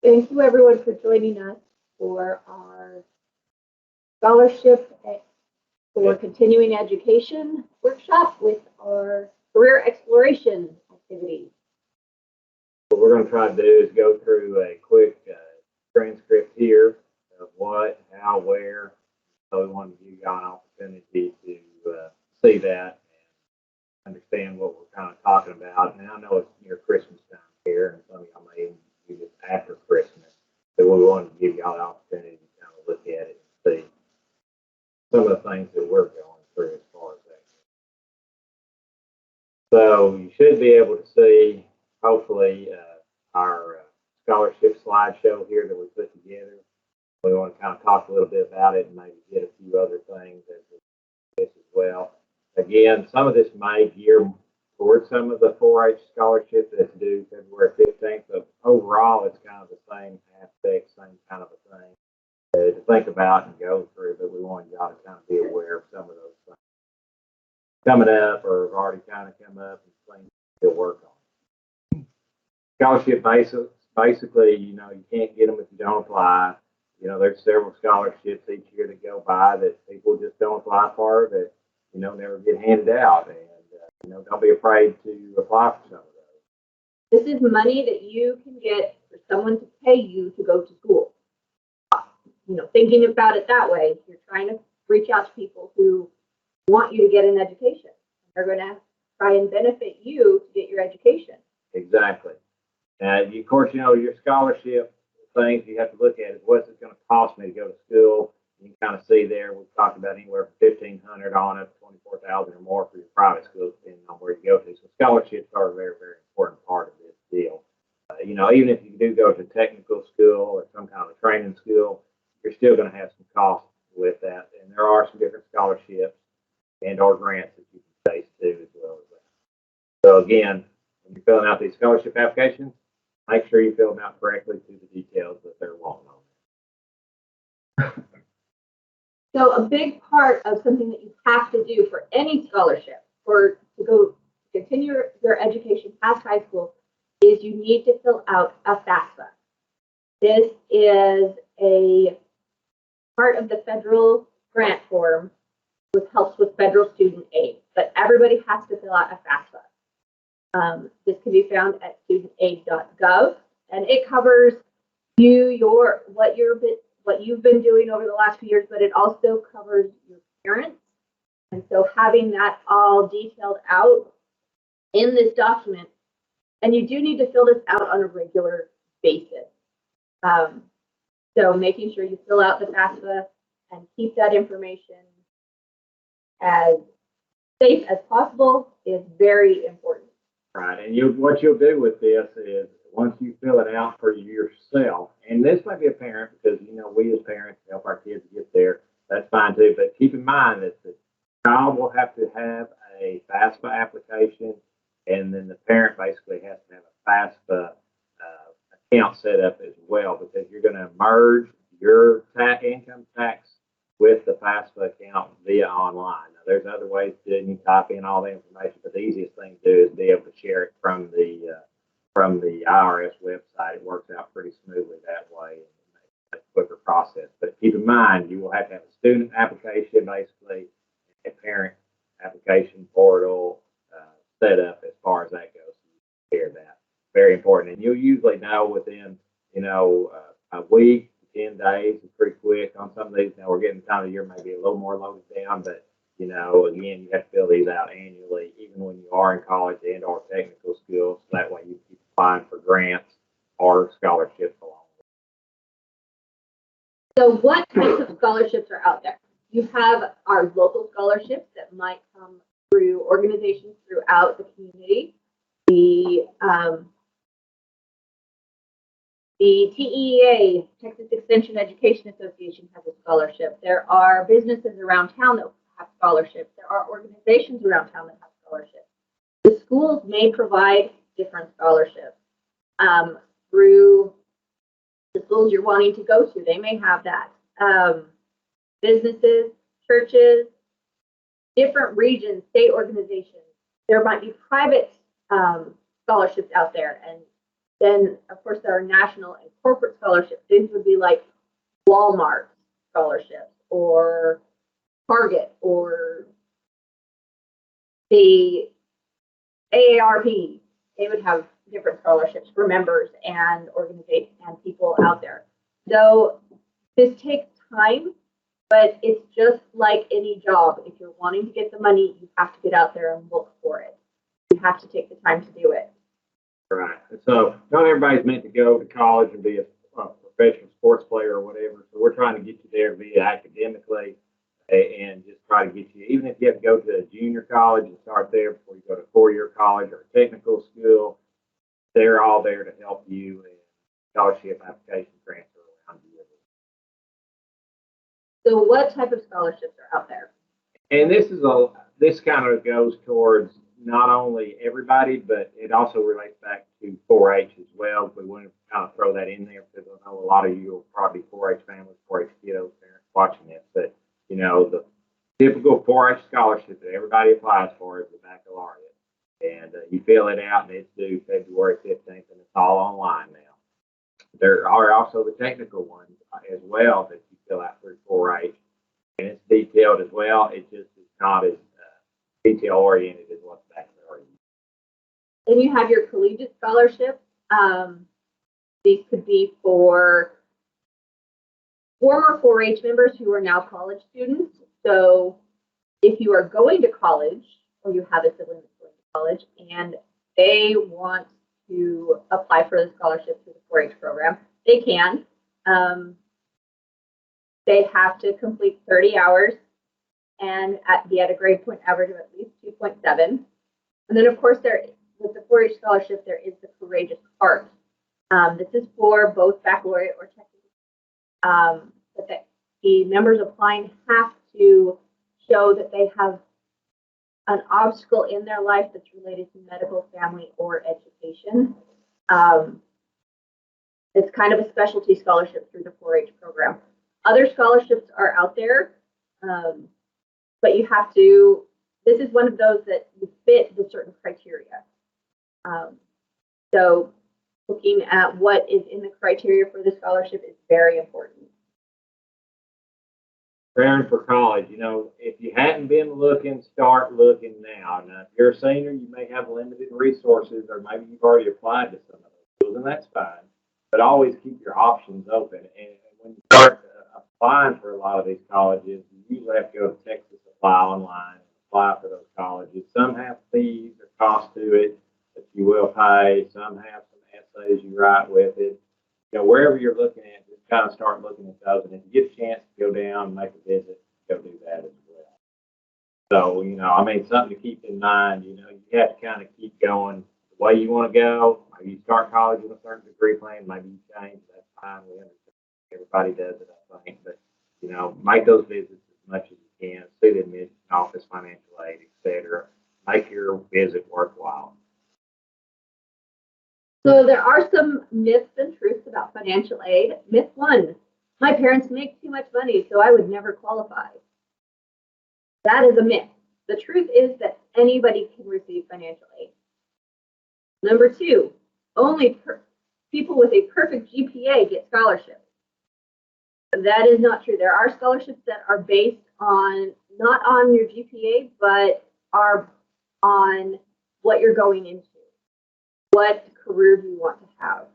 Thank you everyone for joining us for our scholarship for continuing education workshop with our career exploration activity. What we're going to try to do is go through a quick transcript here of what, how, where. So we want to give you an opportunity to see that and understand what we're kind of talking about. And I know it's near Christmas time here, and some of y'all may even do this after Christmas. So we wanted to give y'all the opportunity to kind of look at it and see some of the things that we're going through as far as that. So you should be able to see, hopefully, our scholarship slideshow here that we put together. We want to kind of talk a little bit about it and maybe get a few other things as this as well. Again, some of this may gear towards some of the 4-H scholarships that's due February 15th, but overall it's kind of the same aspect, same kind of a thing to think about and go through, but we want y'all to kind of be aware of some of those things coming up or have already kind of come up and things to work on. Scholarship basics, basically, you can't get them if you don't apply. There's several scholarships each year that go by that people just don't apply for that, never get handed out. And, don't be afraid to apply for some of those. This is money that you can get for someone to pay you to go to school. Thinking about it that way, you're trying to reach out to people who want you to get an education. They're going to try and benefit you to get your education. Exactly. Of course, your scholarship things you have to look at is what's it going to cost me to go to school. You can kind of see there, we've talked about anywhere from $1,500 on up to $24,000 or more for your private schools, depending on where you go to. So scholarships are a very, very important part of this deal. Even if you do go to technical school or some kind of a training school, you're still going to have some costs with that. And there are some different scholarships and or grants that you can chase too as well as that. So again, when you're filling out these scholarship applications, make sure you fill them out correctly to the details that they're wanting on. So a big part of something that you have to do for any scholarship or to go continue your education past high school is you need to fill out a FASFA. This is a part of the federal grant form which helps with federal student aid, but everybody has to fill out a FAFSA. This can be found at studentaid.gov, and it covers what you've been doing over the last few years, but it also covers your parents. And so having that all detailed out in this document, and you do need to fill this out on a regular basis. So making sure you fill out the FAFSA and keep that information as safe as possible is very important. Right, and what you'll do with this is once you fill it out for yourself, and this might be a parent because we as parents help our kids get there. That's fine too, but keep in mind that the child will have to have a FAFSA application, and then the parent basically has to have a FAFSA account set up as well, because you're going to merge your income tax with the FAFSA account via online. Now, there's other ways to do it. You type in all the information, but the easiest thing to do is be able to share it from the IRS website. It works out pretty smoothly that way. It's a quicker process. But keep in mind, you will have to have a student application, basically, a parent application portal set up as far as that goes. You share that. Very important. And you'll usually know within, a week, 10 days is pretty quick on some of these. Now we're getting the time of the year maybe a little more loaded down, but again, you have to fill these out annually, even when you are in college and or technical schools. So that way you keep applying for grants or scholarships along with it. So what types of scholarships are out there? You have our local scholarships that might come through organizations throughout the community. The TEA, Texas Extension Education Association, has a scholarship. There are businesses around town that have scholarships. There are organizations around town that have scholarships. The schools may provide different scholarships through the schools you're wanting to go to. They may have that. Businesses, churches, different regions, state organizations. There might be private scholarships out there, and Then, of course, there are national and corporate scholarships. These would be like Walmart scholarships or Target or the AARP. They would have different scholarships for members and organizations and people out there. So this takes time, but it's just like any job. If you're wanting to get the money, you have to get out there and look for it. You have to take the time to do it. Right. So not everybody's meant to go to college and be a professional sports player or whatever. So we're trying to get you there via academically and just try to get you, even if you have to go to a junior college and start there before you go to 4-year college or a technical school, they're all there to help you in scholarship application transfer around you. So what type of scholarships are out there? And this kind of goes towards not only everybody, but it also relates back to 4-H as well. We want to kind of throw that in there because I know a lot of you will probably 4-H families, 4-H kiddos, parents watching this. But, you know, the typical 4-H scholarship that everybody applies for is the baccalaureate. And you fill it out, and it's due February 15th, and it's all online now. There are also the technical ones as well that you fill out through 4-H, and it's detailed as well. It just is not as detail-oriented as what's baccalaureate. Then you have your collegiate scholarship. These could be for former 4-H members who are now college students. So if you are going to college or you have a sibling that's going to college and they want to apply for the scholarship through the 4-H program, they can. They have to complete 30 hours and be at a grade point average of at least 2.7. And then, of course, with the 4-H scholarship, there is the courageous part. This is for both baccalaureate or technical. But the members applying have to show that they have an obstacle in their life that's related to medical, family, or education. It's kind of a specialty scholarship through the 4-H program. Other scholarships are out there, but you have to, this is one of those that you fit the certain criteria. So looking at what is in the criteria for the scholarship is very important. Preparing for college, you know, if you hadn't been looking, start looking now. Now, if you're a senior, you may have limited resources, or maybe you've already applied to some of those schools, and that's fine. But always keep your options open. And when you start applying for a lot of these colleges, you usually have to go to Texas Apply online and apply for those colleges. Some have fees or cost to it that you will pay. Some have some essays you write with it. You know, wherever you're looking at, just kind of start looking at those. And if you get a chance to go down and make a visit, go do that as well. So, you know, I mean, something to keep in mind, you know, you have to kind of keep going the way you want to go. Maybe you start college with a certain degree plan. Maybe you change. That's fine. We understand. Everybody does it, I think. But, you know, make those visits as much as you can. See the admission office, financial aid, etc. Make your visit worthwhile. So there are some myths and truths about financial aid. Myth 1, my parents make too much money, so I would never qualify. That is a myth. The truth is that anybody can receive financial aid. Number 2, only people with a perfect GPA get scholarships. That is not true. There are scholarships that are based on, not on your GPA, but are on what you're going into. What career do you want to have?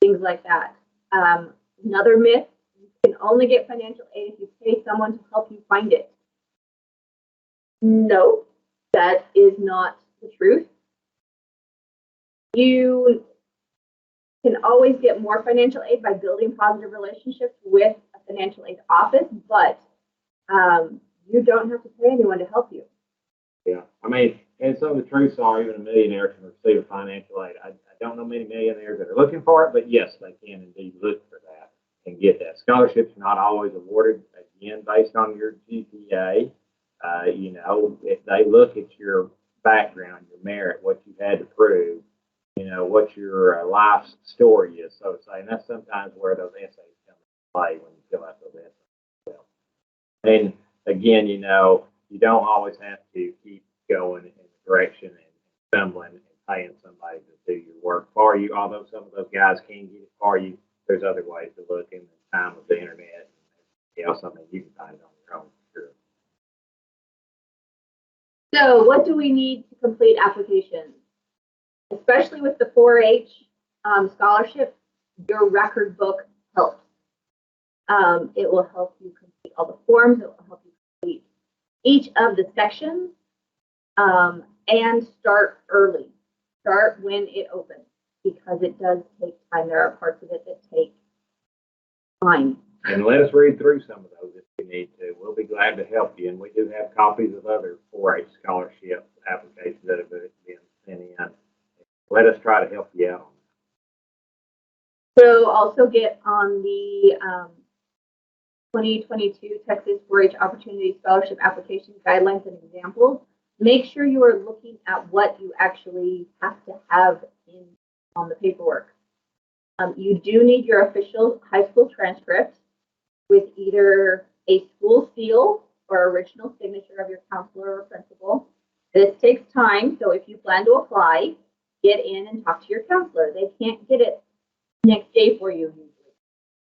Things like that. Another myth, you can only get financial aid if you pay someone to help you find it. No, that is not the truth. You can always get more financial aid by building positive relationships with a financial aid office, but you don't have to pay anyone to help you. Yeah, I mean, and some of the truths are even a millionaire can receive financial aid. I don't know many millionaires that are looking for it, but yes, they can indeed look for that and get that. Scholarships are not always awarded, again, based on your GPA. You know, if they look at your background, your merit, what you had to prove, you know, what your life story is, so to say. And that's sometimes where those essays come into play when you fill out those essays as well. And again, you know, you don't always have to keep going in the direction and stumbling and paying somebody to do your work for you. Although some of those guys can get it for you, there's other ways to look in the time of the internet. And something you can find it on your own, sure. So what do we need to complete applications? Especially with the 4-H scholarship, your record book helps. It will help you complete all the forms. It will help you complete each of the sections, and start early. Start when it opens, because it does take time. There are parts of it that take time. And let us read through some of those if you need to. We'll be glad to help you. And we do have copies of other 4-H scholarship applications that have been sent in. Let us try to help you out. So also get on the 2022 Texas 4-H Opportunity Scholarship Application Guidelines and Examples. Make sure you are looking at what you actually have to have on the paperwork. You do need your official high school transcript with either a school seal or original signature of your counselor or principal. This takes time, so if you plan to apply, get in and talk to your counselor. They can't get it next day for you usually.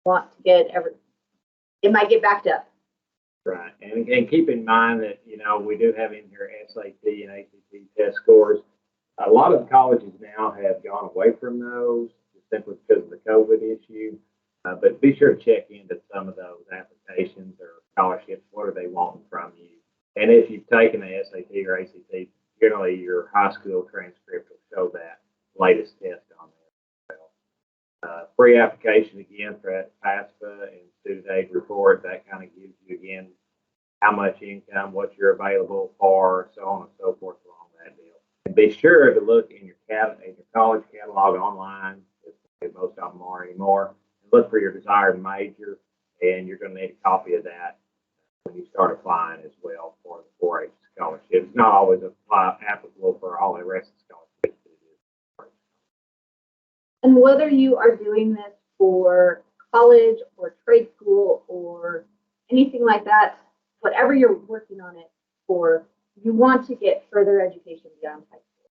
Want to get it might get backed up. Right, and keep in mind that, we do have in here SAT and ACT test scores. A lot of the colleges now have gone away from those simply because of the COVID issue. But be sure to check into some of those applications or scholarships. What are they wanting from you? And if you've taken the SAT or ACT, generally your high school transcript will show that latest test on there. Free application again for FASFA and student aid report. That kind of gives you again how much income, what you're available for, so on and so forth along that deal. And be sure to look in your college catalog online. Most of them are anymore. And look for your desired major, and you're going to need a copy of that when you start applying as well for the 4-H scholarship. It's not always applicable for all the rest of the scholarships. And whether you are doing this for college or trade school or anything like that, whatever you're working on it for, you want to get further education beyond high school.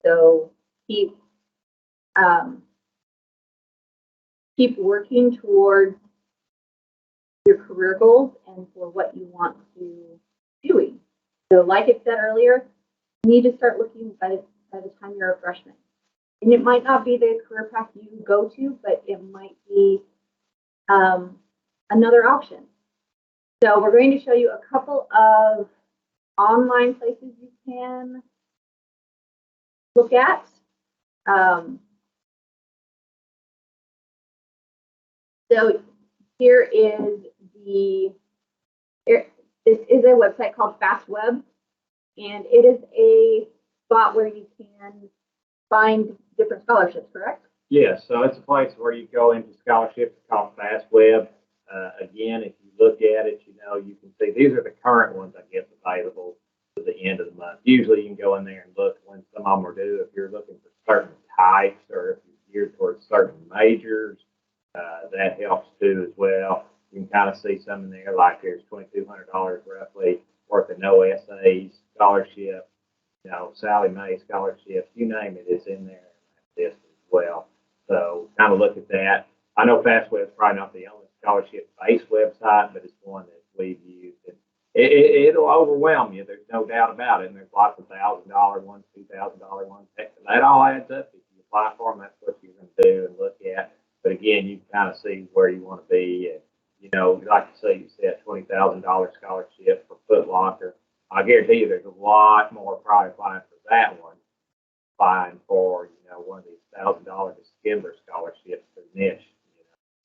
So keep working towards your career goals and for what you want to be doing. So like I said earlier, you need to start looking by the time you're a freshman. And it might not be the career path you go to, but it might be another option. So we're going to show you a couple of online places you can look at. So here is this is a website called FastWeb, and it is a spot where you can find different scholarships, correct? Yes, so it's a place where you go into scholarships called FastWeb. Again, if you look at it, you can see these are the current ones, I guess, available to the end of the month. Usually you can go in there and look when some of them are due. If you're looking for certain types or if you're geared towards certain majors, that helps too as well. You can kind of see some in there, like there's $2,200 roughly worth of no essays scholarship, Sally Mae scholarships, you name it, it's in there as well. So kind of look at that. I know FastWeb is probably not the only scholarship-based website, but it's one that we've used. And it'll overwhelm you. There's no doubt about it. And there's lots of $1,000 ones, $2,000 ones. That all adds up. If you apply for them, that's what you're going to do and look at. But again, you can kind of see where you want to be. And, like you said, $20,000 scholarship for Foot Locker. I guarantee you there's a lot more probably applying for that one, applying for, one of these $1,000 Skindler scholarships for niche.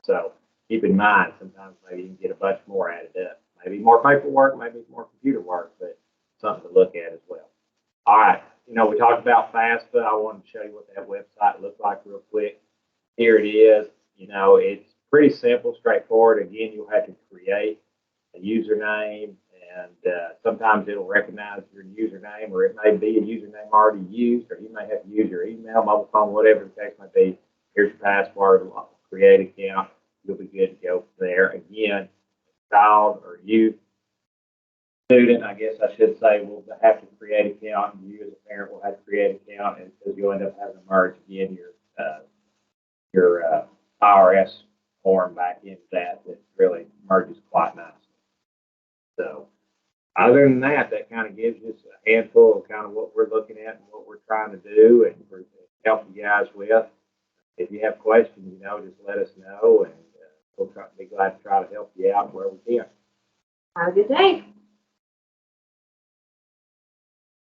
So keep in mind, sometimes maybe you can get a bunch more added up. Maybe more paperwork, maybe more computer work, but something to look at as well. All right, we talked about FASFA. I wanted to show you what that website looks like real quick. Here it is. It's pretty simple, straightforward. Again, you'll have to create a username, and sometimes it'll recognize your username, or it may be a username already used, or you may have to use your email, mobile phone, whatever the case may be. Here's your password, create account. You'll be good to go from there. Again, child or youth, student, I guess I should say, will have to create an account, and you as a parent will have to create an account, and because you'll you'll end up having to merge again your IRS form back into that really merges quite nicely. So other than that, that kind of gives us a handful of kind of what we're looking at and what we're trying to do and we're helping you guys with. If you have questions, just let us know and we'll be glad to try to help you out where we can. Have a good day.